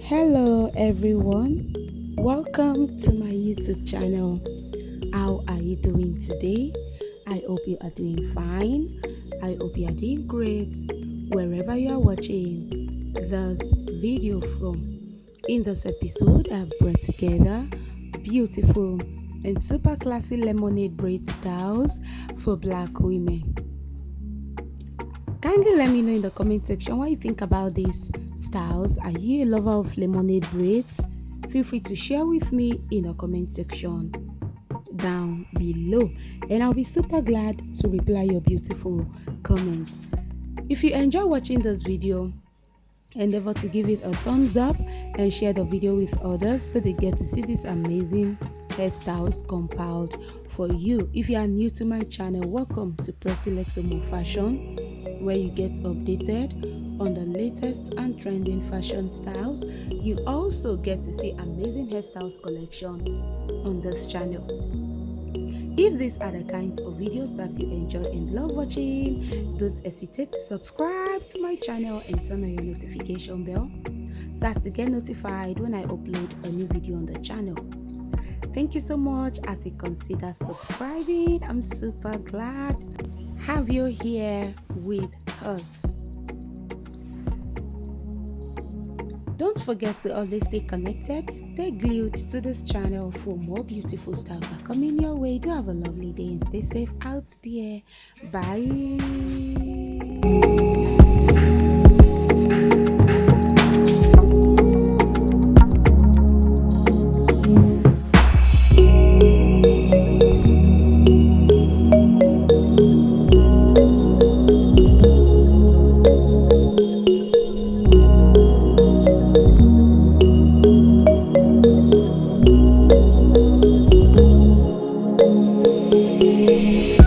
Hello everyone, welcome to my YouTube channel. How are you doing today? I hope you are doing fine. I hope you are doing great wherever you are watching this video from. In this episode, I've brought together beautiful and super classy lemonade braid styles for black women. Kindly let me know in the comment section what you think about these styles. Are you a lover of lemonade braids? Feel free to share with me in the comment section down below, and I'll be super glad to reply your beautiful comments. If you enjoy watching this video, endeavor to give it a thumbs up and share the video with others so they get to see these amazing hairstyles compiled for you. If you are new to my channel, welcome to Presti Lexomo Fashion, where you get updated on the latest and trending fashion styles. You also get to see amazing hairstyles collection on this channel. If these are the kinds of videos that you enjoy and love watching, don't hesitate to subscribe to my channel and turn on your notification bell so as to get notified when I upload a new video on the channel. Thank you so much as you consider subscribing. I'm super glad to have you here with us. Don't forget to always stay connected, stay glued to this channel for more beautiful styles are coming your way. Do have a lovely day and stay safe out there. Bye. Thank you.